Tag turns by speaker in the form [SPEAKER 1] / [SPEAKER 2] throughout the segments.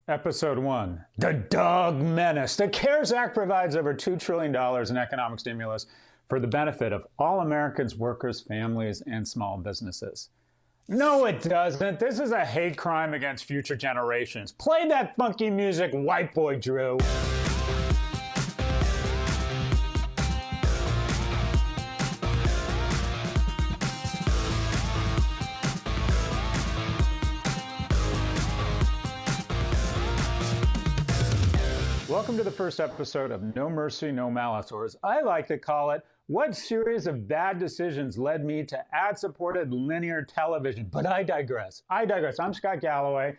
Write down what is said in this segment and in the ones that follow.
[SPEAKER 1] Episode 1, The Dog Menace. The CARES Act provides over $2 trillion in economic stimulus for the benefit of all Americans, workers, families, and small businesses. No, it doesn't. This is a hate crime against future generations. Play that funky music, white boy Drew. Welcome to the first episode of No Mercy, No Malice, or as I like to call it, what series of bad decisions led me to ad-supported linear television? But I digress. I'm Scott Galloway,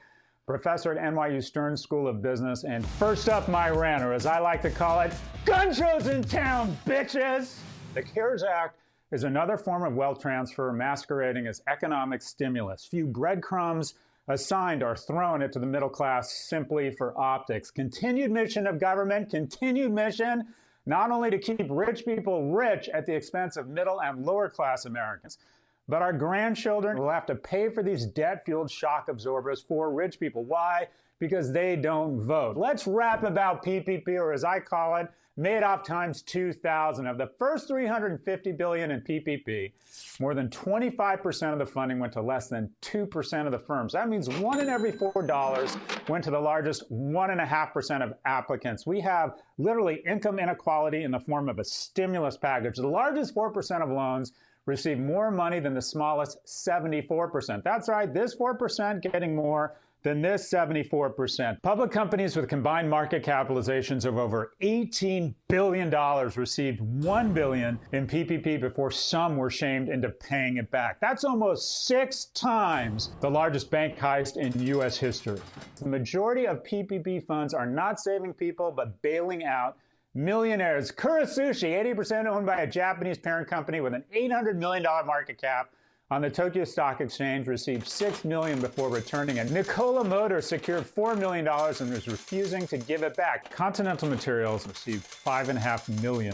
[SPEAKER 1] professor at NYU Stern School of Business, and first up my rant, or as I like to call it, gun shows in town, bitches! The CARES Act is another form of wealth transfer masquerading as economic stimulus. Few breadcrumbs assigned or thrown into the middle class simply for optics. Continued mission of government, continued mission not only to keep rich people rich at the expense of middle and lower class Americans, but our grandchildren will have to pay for these debt-fueled shock absorbers for rich people. Why? Because they don't vote. Let's rap about PPP, or as I call it, Madoff times 2,000. Of the first $350 billion in PPP, more than 25% of the funding went to less than 2% of the firms. That means 1 in every $4 went to the largest 1.5% of applicants. We have literally income inequality in the form of a stimulus package. The largest 4% of loans receive more money than the smallest 74%. That's right, this 4% getting more than this 74%. Public companies with combined market capitalizations of over $18 billion received $1 billion in PPP before some were shamed into paying it back. That's almost 6 times the largest bank heist in U.S. history. The majority of PPP funds are not saving people, but bailing out millionaires. Kura Sushi, 80% owned by a Japanese parent company with an $800 million market cap, on the Tokyo Stock Exchange, received $6 million before returning it. Nikola Motors secured $4 million and is refusing to give it back. Continental Materials received $5.5 million.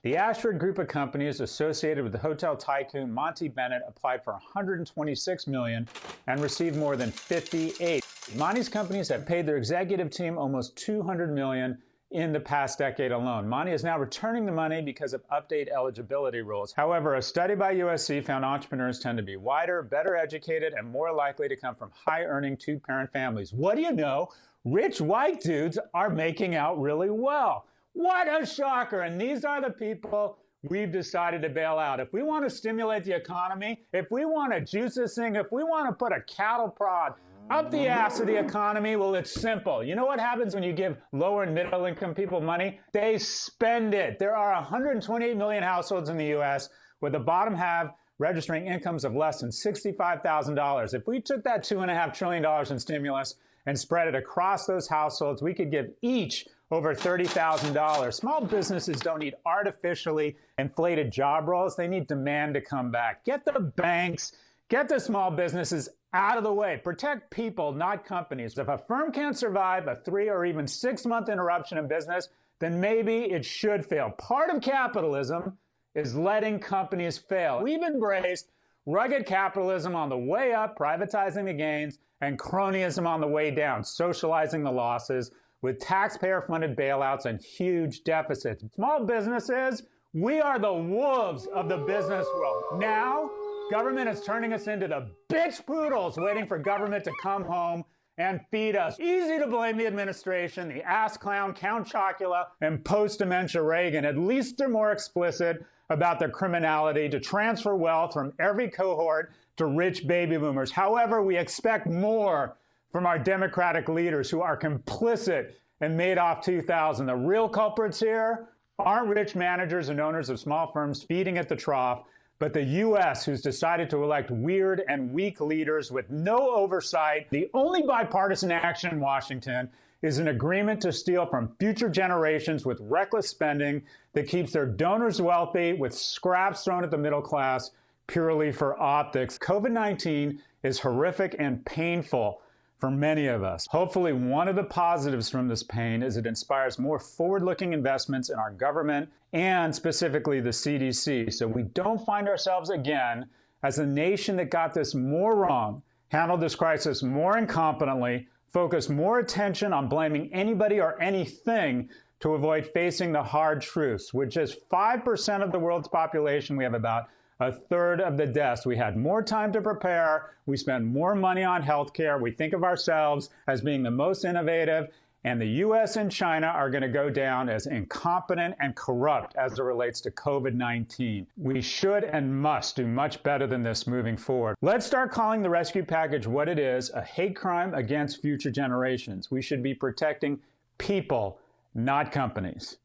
[SPEAKER 1] The Ashford Group of companies associated with the hotel tycoon Monty Bennett applied for $126 million and received more than $58. Monty's companies have paid their executive team almost $200 million in the past decade alone. Monty is now returning the money because of update eligibility rules. However, a study by USC found entrepreneurs tend to be wider, better educated, and more likely to come from high-earning two-parent families. What do you know? Rich white dudes are making out really well. What a shocker! And these are the people we've decided to bail out. If we want to stimulate the economy, if we want to juice this thing, if we want to put a cattle prod up the ass of the economy, well, it's simple. You know what happens when you give lower and middle income people money? They spend it. There are 128 million households in the U.S. with the bottom half registering incomes of less than $65,000. If we took that $2.5 trillion in stimulus and spread it across those households, we could give each over $30,000. Small businesses don't need artificially inflated job roles. They need demand to come back. Get the banks, get the small businesses out of the way. Protect people, not companies. If a firm can't survive a 3 or even 6-month interruption in business, then maybe it should fail. Part of capitalism is letting companies fail. We've embraced rugged capitalism on the way up, privatizing the gains, and cronyism on the way down, socializing the losses with taxpayer-funded bailouts and huge deficits. Small businesses, we are the wolves of the business world. Now, government is turning us into the bitch poodles waiting for government to come home and feed us. Easy to blame the administration, the ass clown, Count Chocula, and post-dementia Reagan. At least they're more explicit about their criminality to transfer wealth from every cohort to rich baby boomers. However, we expect more from our Democratic leaders who are complicit in Madoff 2000. The real culprits here aren't rich managers and owners of small firms feeding at the trough, but the U.S., who's decided to elect weird and weak leaders with no oversight. The only bipartisan action in Washington is an agreement to steal from future generations with reckless spending that keeps their donors wealthy with scraps thrown at the middle class purely for optics. COVID-19 is horrific and painful for many of us. Hopefully, one of the positives from this pain is it inspires more forward-looking investments in our government and specifically the CDC, so we don't find ourselves again as a nation that got this more wrong, handled this crisis more incompetently, focus more attention on blaming anybody or anything to avoid facing the hard truths. With just 5% of the world's population, we have about a third of the deaths. We had more time to prepare. We spend more money on healthcare. We think of ourselves as being the most innovative. And the US and China are going to go down as incompetent and corrupt as it relates to COVID-19. We should and must do much better than this moving forward. Let's start calling the rescue package what it is, a hate crime against future generations. We should be protecting people, not companies.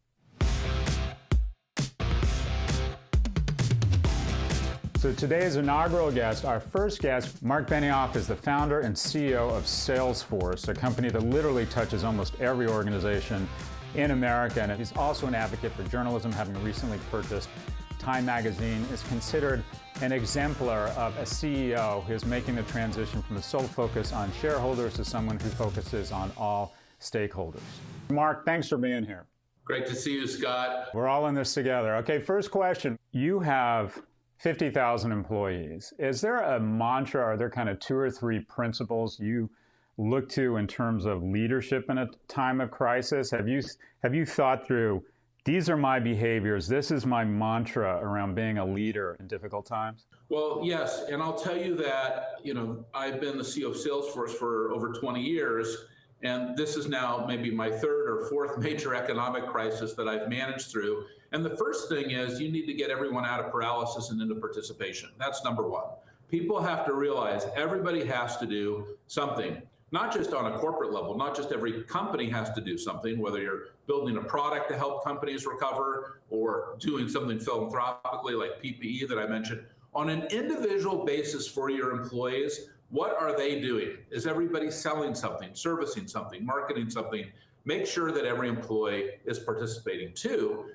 [SPEAKER 1] So today's inaugural guest, our first guest, Marc Benioff, is the founder and CEO of Salesforce, a company that literally touches almost every organization in America. And he's also an advocate for journalism, having recently purchased Time Magazine, is considered an exemplar of a CEO who is making the transition from a sole focus on shareholders to someone who focuses on all stakeholders. Marc, thanks for being here.
[SPEAKER 2] Great to see you, Scott.
[SPEAKER 1] We're all in this together. Okay, first question. You have 50,000 employees. Is there a mantra, are there kind of 2 or 3 principles you look to in terms of leadership in a time of crisis? Have you thought through, these are my behaviors, this is my mantra around being a leader in difficult times?
[SPEAKER 2] Well, yes, and I'll tell you that, I've been the CEO of Salesforce for over 20 years, and this is now maybe my 3rd or 4th major economic crisis that I've managed through. And the first thing is you need to get everyone out of paralysis and into participation. That's number one. People have to realize everybody has to do something, not just on a corporate level, not just every company has to do something, whether you're building a product to help companies recover or doing something philanthropically like PPE that I mentioned. On an individual basis for your employees, what are they doing? Is everybody selling something, servicing something, marketing something? Make sure that every employee is participating. 2,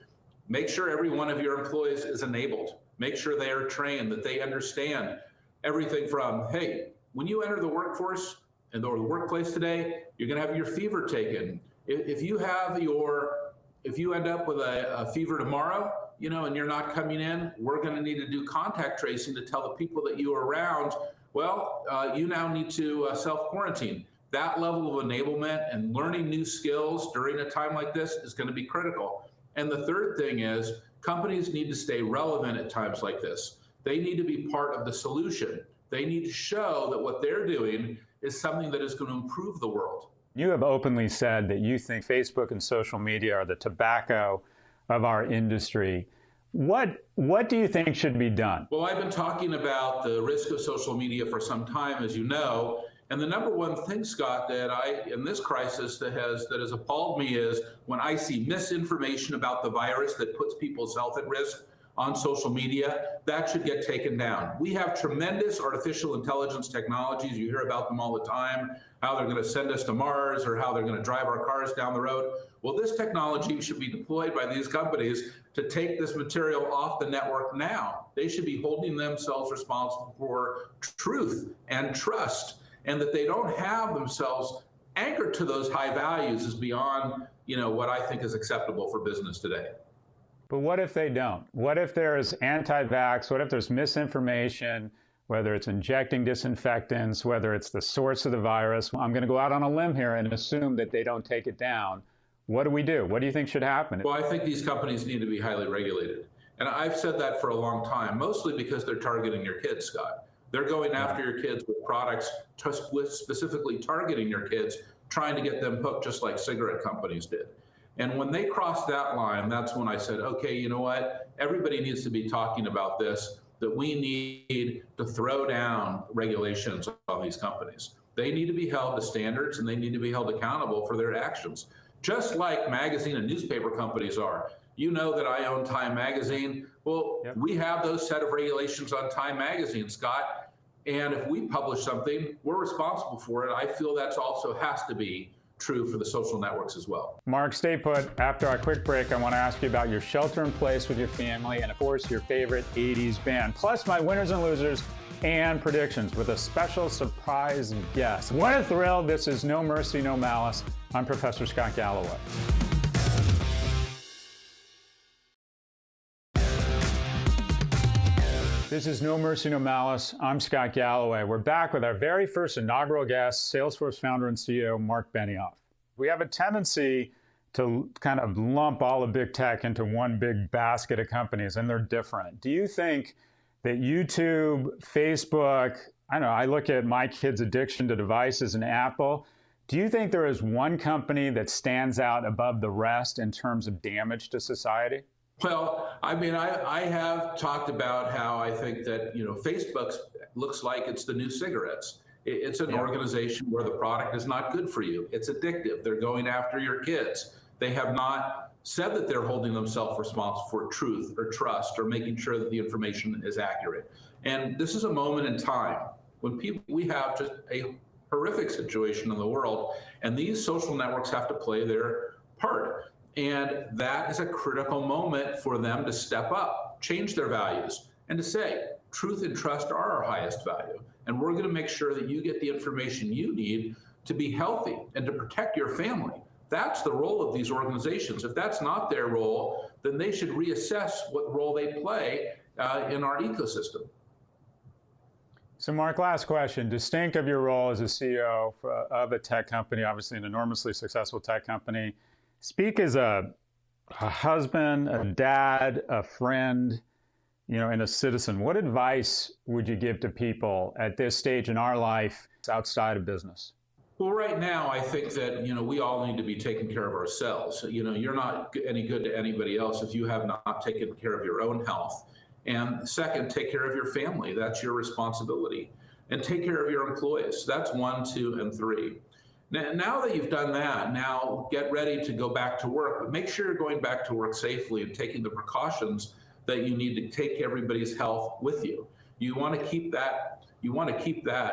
[SPEAKER 2] make sure every one of your employees is enabled. Make sure they are trained, that they understand everything from, hey, when you enter the workforce or the workplace today, you're going to have your fever taken. If you end up with a fever tomorrow, and you're not coming in, we're going to need to do contact tracing to tell the people that you are around, well, you now need to self-quarantine. That level of enablement and learning new skills during a time like this is going to be critical. And the third thing is companies need to stay relevant at times like this. They need to be part of the solution. They need to show that what they're doing is something that is going to improve the world.
[SPEAKER 1] You have openly said that you think Facebook and social media are the tobacco of our industry. What do you think should be done?
[SPEAKER 2] Well, I've been talking about the risk of social media for some time, as you know. And the number one thing, Scott, that in this crisis that has appalled me is when I see misinformation about the virus that puts people's health at risk on social media, that should get taken down. We have tremendous artificial intelligence technologies. You hear about them all the time, how they're going to send us to Mars or how they're going to drive our cars down the road. Well, this technology should be deployed by these companies to take this material off the network now. They should be holding themselves responsible for truth and trust, and that they don't have themselves anchored to those high values is beyond, what I think is acceptable for business today.
[SPEAKER 1] But what if they don't? What if there's anti-vax? What if there's misinformation, whether it's injecting disinfectants, whether it's the source of the virus? I'm going to go out on a limb here and assume that they don't take it down. What do we do? What do you think should happen?
[SPEAKER 2] Well, I think these companies need to be highly regulated. And I've said that for a long time, mostly because they're targeting your kids, Scott. They're going after your kids with products specifically targeting your kids, trying to get them hooked just like cigarette companies did. And when they crossed that line, that's when I said, okay, you know what? Everybody needs to be talking about this, that we need to throw down regulations on these companies. They need to be held to standards and they need to be held accountable for their actions, just like magazine and newspaper companies are. You know that I own Time Magazine. Well, yep. We have those set of regulations on Time Magazine, Scott. And if we publish something, we're responsible for it. I feel that's also has to be true for the social networks as well.
[SPEAKER 1] Marc, stay put. After our quick break, I want to ask you about your shelter in place with your family and, of course, your favorite 80s band, plus my winners and losers and predictions with a special surprise guest. What a thrill. This is No Mercy, No Malice. I'm Professor Scott Galloway. This is No Mercy, No Malice. I'm Scott Galloway. We're back with our very first inaugural guest, Salesforce founder and CEO, Marc Benioff. We have a tendency to kind of lump all of big tech into one big basket of companies, and they're different. Do you think that YouTube, Facebook, I don't know, I look at my kids' addiction to devices and Apple. Do you think there is one company that stands out above the rest in terms of damage to society?
[SPEAKER 2] Well, I mean, I have talked about how I think that, Facebook looks like it's the new cigarettes. It's an organization where the product is not good for you. It's addictive. They're going after your kids. They have not said that they're holding themselves responsible for truth or trust or making sure that the information is accurate. And this is a moment in time when we have just a horrific situation in the world, and these social networks have to play their part. And that is a critical moment for them to step up, change their values, and to say, truth and trust are our highest value. And we're going to make sure that you get the information you need to be healthy and to protect your family. That's the role of these organizations. If that's not their role, then they should reassess what role they play in our ecosystem.
[SPEAKER 1] So Marc, last question. Distinct of your role as a CEO of a tech company, obviously an enormously successful tech company, speak as a husband, a dad, a friend, and a citizen. What advice would you give to people at this stage in our life outside of business?
[SPEAKER 2] Well, right now, I think that, we all need to be taking care of ourselves. You're not any good to anybody else if you have not taken care of your own health. And second, take care of your family. That's your responsibility. And take care of your employees. That's 1, 2, and 3. Now that you've done that, now get ready to go back to work, but make sure you're going back to work safely and taking the precautions that you need to take everybody's health with you. You want to keep that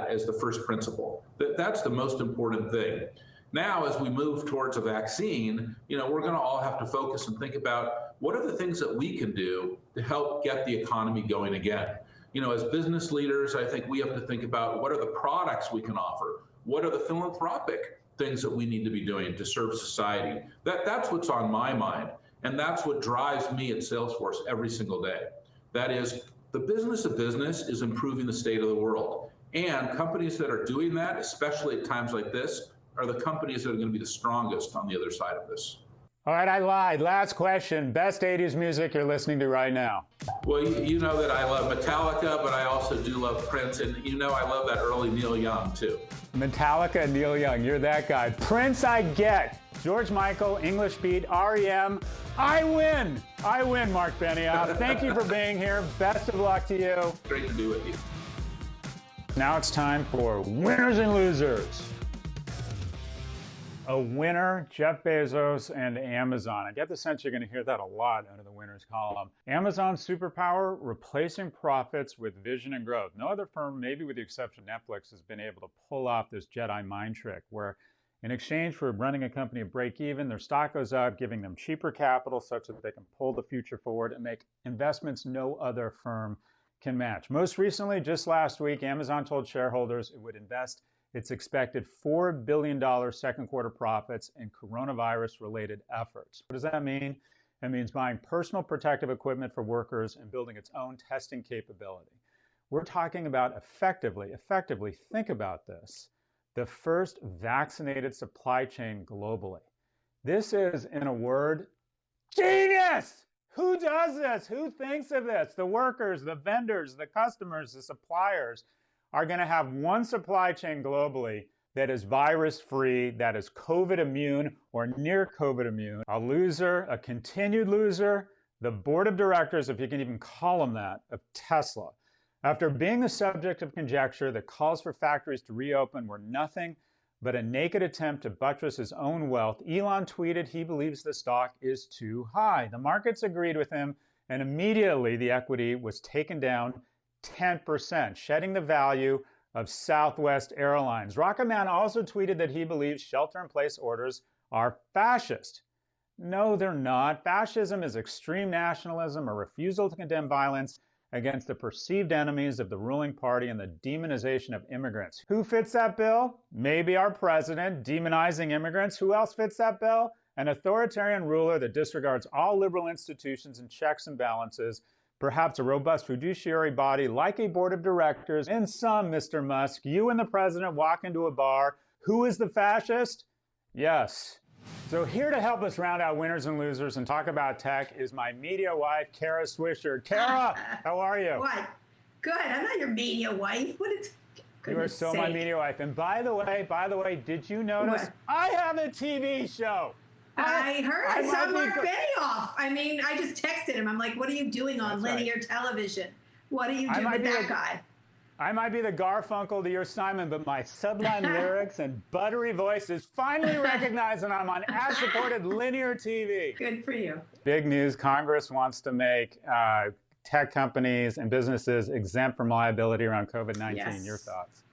[SPEAKER 2] as the first principle. That's the most important thing. Now, as we move towards a vaccine, we're going to all have to focus and think about what are the things that we can do to help get the economy going again. As business leaders, I think we have to think about what are the products we can offer. What are the philanthropic things that we need to be doing to serve society? That's what's on my mind. And that's what drives me at Salesforce every single day. That is, the business of business is improving the state of the world. And companies that are doing that, especially at times like this, are the companies that are going to be the strongest on the other side of this.
[SPEAKER 1] All right, I lied. Last question. Best 80s music you're listening to right now?
[SPEAKER 2] Well, you know that I love Metallica, but I also do love Prince. And I love that early Neil Young, too.
[SPEAKER 1] Metallica, Neil Young. You're that guy. Prince, I get. George Michael, English Beat, REM. I win. I win, Marc Benioff. Thank you for being here. Best of luck to you.
[SPEAKER 2] Great to be with you.
[SPEAKER 1] Now it's time for winners and losers. A winner, Jeff Bezos and Amazon. I get the sense you're going to hear that a lot under the winners column. Amazon's superpower, replacing profits with vision and growth. No other firm, maybe with the exception of Netflix, has been able to pull off this Jedi mind trick where in exchange for running a company at break even, their stock goes up, giving them cheaper capital such that they can pull the future forward and make investments no other firm can match. Most recently, just last week, Amazon told shareholders it would invest its expected $4 billion second quarter profits in coronavirus-related efforts. What does that mean? It means buying personal protective equipment for workers and building its own testing capability. We're talking about effectively, think about this, the first vaccinated supply chain globally. This is, in a word, genius! Who does this? Who thinks of this? The workers, the vendors, the customers, the suppliers are going to have one supply chain globally that is virus-free, that is COVID immune or near COVID immune. A loser, a continued loser, the board of directors, if you can even call them that, of Tesla. After being the subject of conjecture that calls for factories to reopen were nothing but a naked attempt to buttress his own wealth, Elon tweeted he believes the stock is too high. The markets agreed with him, and immediately the equity was taken down 10%, shedding the value of Southwest Airlines. Rocket Man also tweeted that he believes shelter-in-place orders are fascist. No, they're not. Fascism is extreme nationalism, a refusal to condemn violence against the perceived enemies of the ruling party and the demonization of immigrants. Who fits that bill? Maybe our president, demonizing immigrants. Who else fits that bill? An authoritarian ruler that disregards all liberal institutions and checks and balances, perhaps a robust fiduciary body like a board of directors. In sum, Mr. Musk, you and the president walk into a bar. Who is the fascist? Yes. So here to help us round out winners and losers and talk about tech is my media wife, Kara Swisher. Kara, how are you?
[SPEAKER 3] What? Good. I'm not your media wife. What is?
[SPEAKER 1] You are still my media wife. And by the way, did you notice I have a TV show?
[SPEAKER 3] I heard. I saw Marc Benioff. I mean, I just texted him. I'm like, what are you doing on linear television? What are you doing with that guy?
[SPEAKER 1] I might be the Garfunkel to your Simon, but my sublime lyrics and buttery voice is finally recognized, and I'm on ad-supported linear TV.
[SPEAKER 3] Good for you.
[SPEAKER 1] Big news, Congress wants to make tech companies and businesses exempt from liability around COVID-19.
[SPEAKER 3] Yes.
[SPEAKER 1] Your thoughts?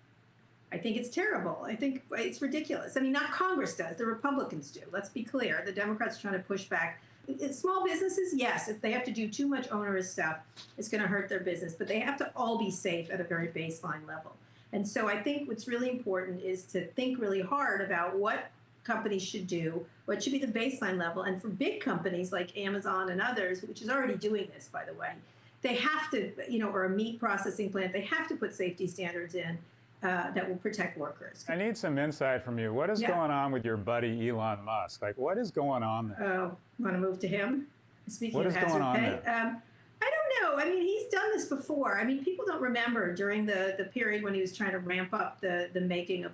[SPEAKER 3] I think it's terrible. I think it's ridiculous. I mean, not Congress does. The Republicans do. Let's be clear. The Democrats are trying to push back. Small businesses, yes, if they have to do too much onerous stuff, it's going to hurt their business. But they have to all be safe at a very baseline level. And so I think what's really important is to think really hard about what companies should do, what should be the baseline level. And for big companies like Amazon and others, which is already doing this, by the way, they have to, or a meat processing plant, they have to put safety standards in that will protect workers.
[SPEAKER 1] I need some insight from you. What is going on with your buddy Elon Musk? Like, what is going on there?
[SPEAKER 3] Oh, want to move to him? Speaking
[SPEAKER 1] what
[SPEAKER 3] of
[SPEAKER 1] is going on
[SPEAKER 3] hazard pay,
[SPEAKER 1] there?
[SPEAKER 3] I don't know. I mean, he's done this before. I mean, people don't remember during the period when he was trying to ramp up the making of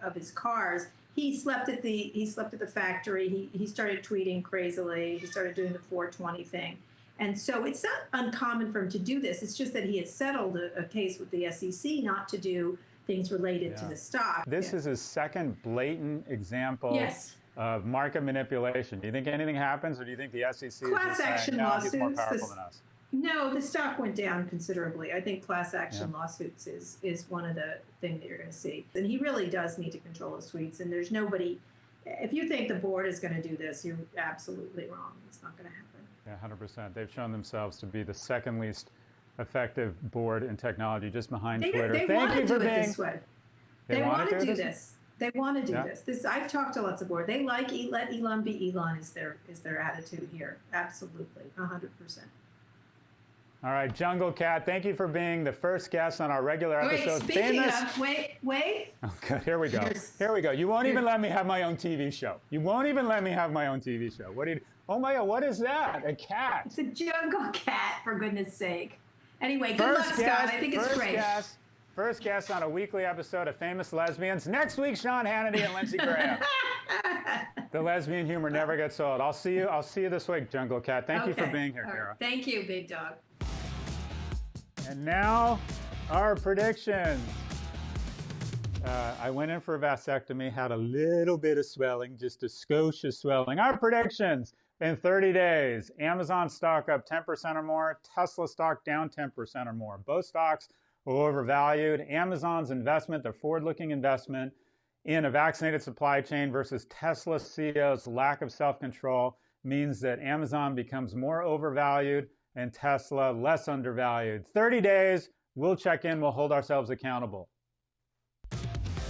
[SPEAKER 3] of his cars. He slept at the factory. He started tweeting crazily. He started doing the 420 thing. And so it's not uncommon for him to do this. It's just that he had settled a case with the SEC not to do things related to the stock.
[SPEAKER 1] This is his second blatant example of market manipulation. Do you think anything happens, or do you think the SEC is
[SPEAKER 3] class action lawsuits?
[SPEAKER 1] He's more powerful than us?
[SPEAKER 3] No, the stock went down considerably. I think class action lawsuits is one of the things that you're going to see. And he really does need to control his tweets. And there's nobody, if you think the board is going to do this, you're absolutely wrong. It's not going to happen.
[SPEAKER 1] Yeah, 100%. They've shown themselves to be the second least effective board in technology, just behind
[SPEAKER 3] Twitter.
[SPEAKER 1] They
[SPEAKER 3] want to do it this way. They want to do this. They want to do
[SPEAKER 1] Yeah.
[SPEAKER 3] this. I've talked to lots of board. They like let Elon be Elon is their attitude here. Absolutely, 100%.
[SPEAKER 1] All right, Jungle Cat, thank you for being the first guest on our regular episode.
[SPEAKER 3] Wait.
[SPEAKER 1] Okay, here we go. Here we go. You won't even let me have my own TV show. You won't even let me have my own TV show. What do you? Oh my God, what is that? A cat?
[SPEAKER 3] It's a jungle cat, for goodness sake. Anyway, good luck, Scott. I think it's great.
[SPEAKER 1] First guest on a weekly episode of Famous Lesbians. Next week, Sean Hannity and Lindsey Graham. The lesbian humor never gets old. I'll see you this week, Jungle Cat. Thank you for being here, Kara.
[SPEAKER 3] Thank you, big dog.
[SPEAKER 1] And now, our predictions. I went in for a vasectomy, had a little bit of swelling, just a skosh of swelling. Our predictions in 30 days. Amazon stock up 10% or more. Tesla stock down 10% or more. Both stocks are overvalued. Amazon's investment, their forward-looking investment in a vaccinated supply chain versus Tesla CEO's lack of self-control means that Amazon becomes more overvalued and Tesla less undervalued. 30 days, we'll check in, we'll hold ourselves accountable.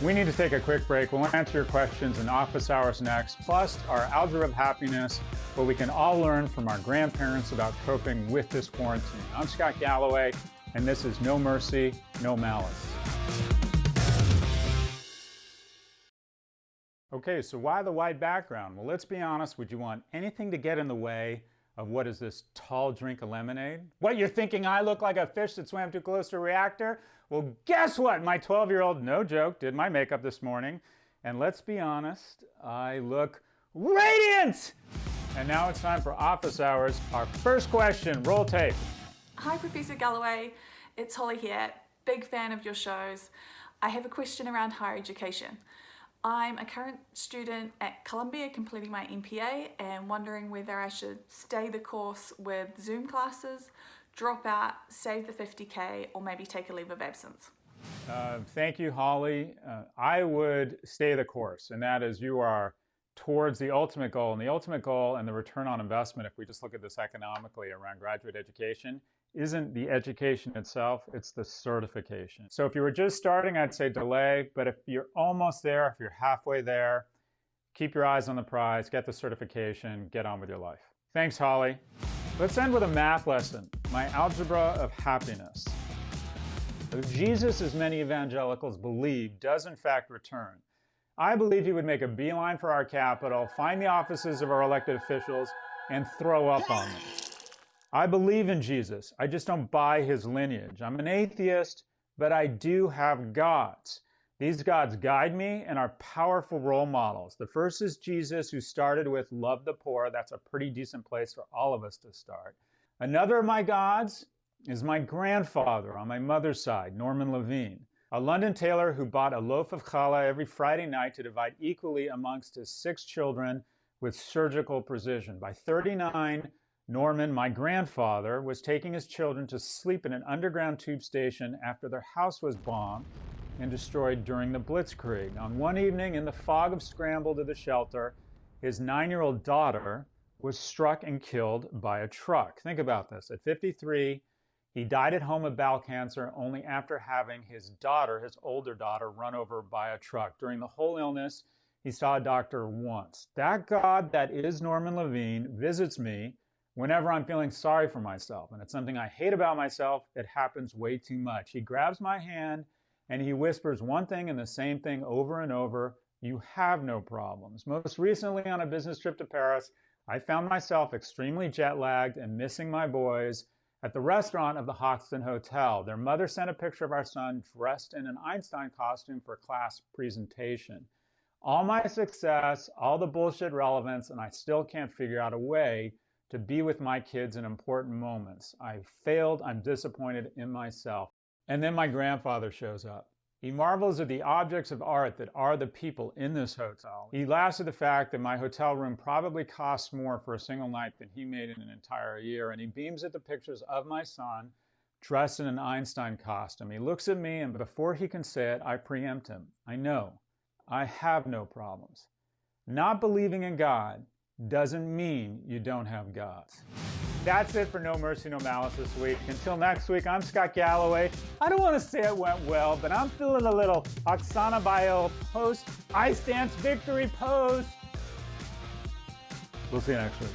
[SPEAKER 1] We need to take a quick break. We'll answer your questions in office hours next, plus our algebra of happiness, what we can all learn from our grandparents about coping with this quarantine. I'm Scott Galloway, and this is No Mercy, No Malice. Okay, so why the white background? Well, let's be honest, would you want anything to get in the way of what is this tall drink of lemonade? What, you're thinking I look like a fish that swam too close to a reactor? Well, guess what? My 12-year-old, no joke, did my makeup this morning. And let's be honest, I look radiant! And now it's time for office hours. Our first question, roll tape.
[SPEAKER 4] Hi, Professor Galloway. It's Holly here. Big fan of your shows. I have a question around higher education. I'm a current student at Columbia completing my MPA and wondering whether I should stay the course with Zoom classes, drop out, save the 50K, or maybe take a leave of absence.
[SPEAKER 1] Thank you, Holly. I would stay the course, and that is you are towards the ultimate goal. And the ultimate goal and the return on investment, if we just look at this economically around graduate education, isn't the education itself, it's the certification. So if you were just starting, I'd say delay, but if you're almost there, if you're halfway there, keep your eyes on the prize, get the certification, get on with your life. Thanks, Holly. Let's end with a math lesson. my algebra of happiness. Though Jesus, as many evangelicals believe, does in fact return, I believe he would make a beeline for our Capitol, find the offices of our elected officials, and throw up on them. I believe in Jesus. I just don't buy his lineage. I'm an atheist, but I do have gods. These gods guide me and are powerful role models. The first is Jesus, who started with love the poor. That's a pretty decent place for all of us to start. Another of my gods is my grandfather on my mother's side, Norman Levine, a London tailor who bought a loaf of challah every Friday night to divide equally amongst his 6 children with surgical precision. By 39, Norman, my grandfather, was taking his children to sleep in an underground tube station after their house was bombed and destroyed during the Blitzkrieg. On one evening, in the fog of scramble to the shelter, his 9-year-old daughter was struck and killed by a truck. Think about this. At 53, he died at home of bowel cancer only after having his daughter, his older daughter, run over by a truck. During the whole illness, he saw a doctor once. That God that is Norman Levine visits me whenever I'm feeling sorry for myself, and it's something I hate about myself. It happens way too much. He grabs my hand and he whispers one thing and the same thing over and over: you have no problems. Most recently, on a business trip to Paris, I found myself extremely jet-lagged and missing my boys at the restaurant of the Hoxton Hotel. Their mother sent a picture of our son dressed in an Einstein costume for class presentation. All my success, all the bullshit relevance, and I still can't figure out a way to be with my kids in important moments. I've failed, I'm disappointed in myself. And then my grandfather shows up. He marvels at the objects of art that are the people in this hotel. He laughs at the fact that my hotel room probably costs more for a single night than he made in an entire year. And he beams at the pictures of my son dressed in an Einstein costume. He looks at me, and before he can say it, I preempt him. I know. I have no problems. Not believing in God doesn't mean you don't have gods. That's it for No Mercy, No Malice this week. Until next week, I'm Scott Galloway. I don't want to say it went well, but I'm feeling a little Oksana Bio post, ice dance victory pose. We'll see you next week.